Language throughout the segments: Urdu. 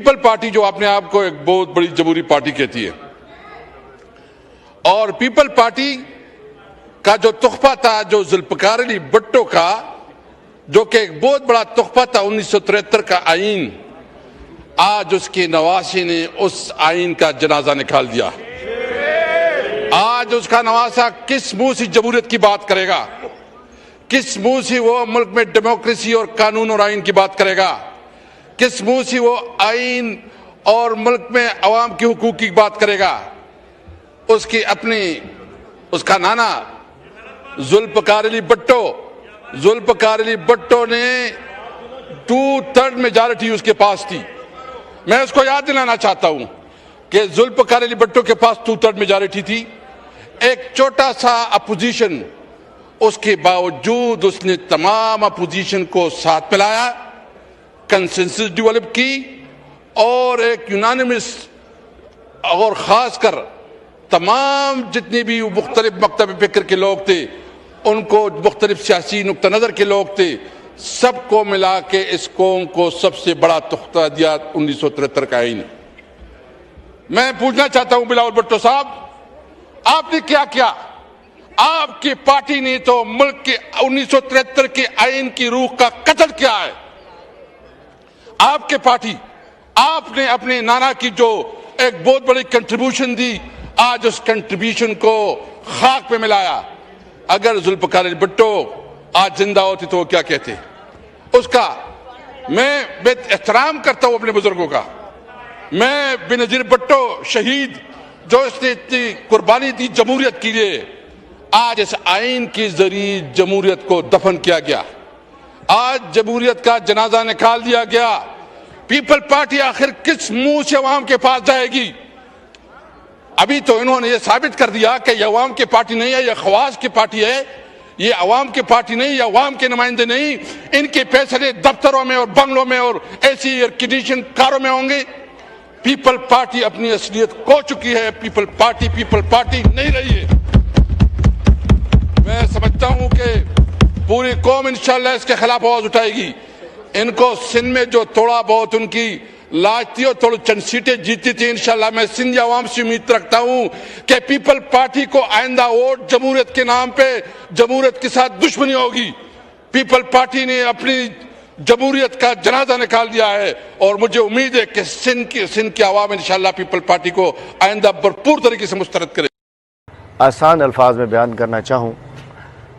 پیپل پارٹی جو اپنے آپ کو ایک بہت بڑی جمہوری پارٹی کہتی ہے، اور پیپل پارٹی کا جو تحفہ تھا جو ذوالفقار علی بھٹو کا، جو کہ ایک بہت بڑا تحفہ تھا 1973 کا آئین، آج اس کے نواسے نے اس آئین کا جنازہ نکال دیا۔ آج اس کا نواسا کس منہ سے جمہوریت کی بات کرے گا؟ کس منہ سے وہ ملک میں ڈیموکریسی اور قانون اور آئین کی بات کرے گا؟ کس منہ سے وہ آئین اور ملک میں عوام کے حقوق کی بات کرے گا؟ اس کی اپنی، اس کا نانا ذوالفقار علی بھٹو نے 2/3 میجارٹی اس کے پاس تھی۔ میں اس کو یاد دلانا چاہتا ہوں کہ ذوالفقار علی بھٹو کے پاس 2/3 میجارٹی تھی، ایک چھوٹا سا اپوزیشن، اس کے باوجود اس نے تمام اپوزیشن کو ساتھ ملایا، کنسنسس ڈیولپ کی، اور ایک یونانیمس، اور خاص کر تمام جتنے بھی مختلف مکتب فکر کے لوگ تھے، ان کو مختلف سیاسی نقطہ نظر کے لوگ تھے، سب کو ملا کے اس قوم کو سب سے بڑا تحفہ دیا 1973 کا آئین۔ میں پوچھنا چاہتا ہوں بلاول بھٹو صاحب، آپ نے کیا کیا؟ آپ کی پارٹی نے تو ملک کے 1973 کے آئین کی روح کا قتل کیا ہے۔ آپ کے پارٹی، آپ نے اپنے نانا کی جو ایک بہت بڑی کنٹریبیوشن دی، آج اس کنٹریبیوشن کو خاک پہ ملایا۔ اگر ذوالفقار علی بھٹو آج زندہ ہوتے تو وہ کیا کہتے؟ اس کا میں بے احترام کرتا ہوں اپنے بزرگوں کا۔ میں بینظیر بھٹو شہید، جو اس نے اتنی قربانی دی جمہوریت کے لیے، آج اس آئین کے ذریعے جمہوریت کو دفن کیا گیا، آج جمہوریت کا جنازہ نکال دیا گیا۔ پیپل پارٹی آخر کس منہ سے عوام کے پاس جائے گی؟ ابھی تو انہوں نے یہ ثابت کر دیا کہ یہ عوام کی پارٹی نہیں ہے، یہ خواص کی پارٹی ہے، یہ عوام کی پارٹی نہیں، یہ عوام کے نمائندے نہیں۔ ان کے فیصلے دفتروں میں اور بنگلوں میں اور ایسی ایئر کنڈیشن کاروں میں ہوں گے۔ پیپل پارٹی اپنی اصلیت کھو چکی ہے، پیپل پارٹی نہیں رہی ہے۔ میں سمجھتا ہوں کہ پوری قوم انشاءاللہ اس کے خلاف آواز اٹھائے گی۔ ان کو سندھ میں جو تھوڑا بہت ان کی لاج تھی اور تھوڑی چند سیٹیں جیتی تھی، انشاءاللہ میں سندھ عوام سے امید رکھتا ہوں کہ پیپل پارٹی کو آئندہ ووٹ جمہوریت کے نام پہ جمہوریت کے ساتھ دشمنی ہوگی۔ پیپل پارٹی نے اپنی جمہوریت کا جنازہ نکال دیا ہے، اور مجھے امید ہے کہ سندھ کی عوام انشاءاللہ پیپل پارٹی کو آئندہ بھرپور طریقے سے مسترد کرے۔ آسان الفاظ میں بیان کرنا چاہوں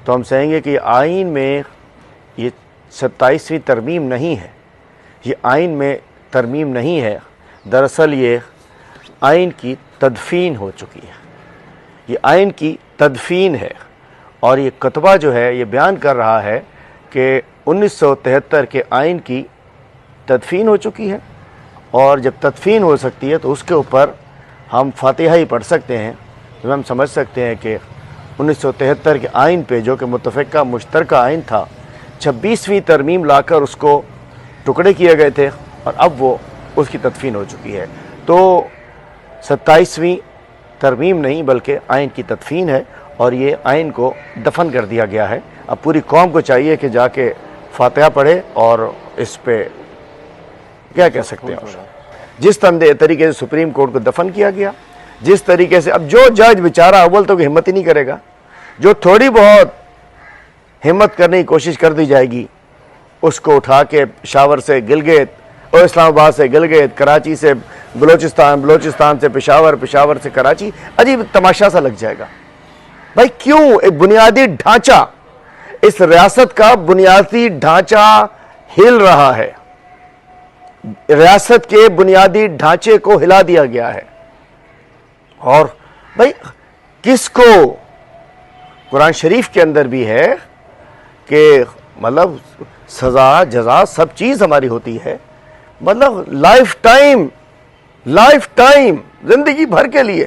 تو ہم کہیں گے کہ آئین میں یہ 27ویں ترمیم نہیں ہے، یہ آئین میں ترمیم نہیں ہے، دراصل یہ آئین کی تدفین ہو چکی ہے، یہ آئین کی تدفین ہے۔ اور یہ کتبہ جو ہے یہ بیان کر رہا ہے کہ 1973 کے آئین کی تدفین ہو چکی ہے، اور جب تدفین ہو سکتی ہے تو اس کے اوپر ہم فاتحہ ہی پڑھ سکتے ہیں، تو ہم سمجھ سکتے ہیں کہ 1973 کے آئین پہ جو کہ متفقہ مشترکہ آئین تھا، 26ویں ترمیم لا کر اس کو ٹکڑے کیے گئے تھے، اور اب وہ اس کی تدفین ہو چکی ہے۔ تو 27ویں ترمیم نہیں بلکہ آئین کی تدفین ہے، اور یہ آئین کو دفن کر دیا گیا ہے۔ اب پوری قوم کو چاہیے کہ جا کے فاتحہ پڑھے اور اس پہ کیا کہہ سکتے ہیں، جس طریقے سے سپریم کورٹ کو دفن کیا گیا، جس طریقے سے اب جو جج بیچارہ اول تو ہمت ہی نہیں کرے گا، جو تھوڑی بہت ہمت کرنے کی کوشش کر دی جائے گی، اس کو اٹھا کے پشاور سے گلگت، اور اسلام آباد سے گلگت، کراچی سے بلوچستان، بلوچستان سے پشاور، پشاور سے کراچی، عجیب تماشا سا لگ جائے گا۔ بھائی کیوں؟ ایک بنیادی ڈھانچہ، اس ریاست کا بنیادی ڈھانچہ ہل رہا ہے، ریاست کے بنیادی ڈھانچے کو ہلا دیا گیا ہے۔ اور بھائی کس کو؟ قرآن شریف کے اندر بھی ہے کہ مطلب سزا جزا سب چیز ہماری ہوتی ہے، مطلب لائف ٹائم زندگی بھر کے لیے۔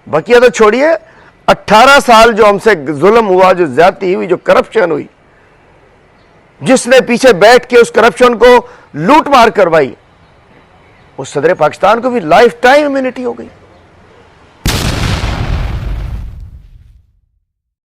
بقیہ تو چھوڑیے، 18 سال جو ہم سے ظلم ہوا، جو زیادتی ہوئی، جو کرپشن ہوئی، جس نے پیچھے بیٹھ کے اس کرپشن کو لوٹ مار کروائی، اس صدر پاکستان کو بھی لائف ٹائم امیونٹی ہو گئی۔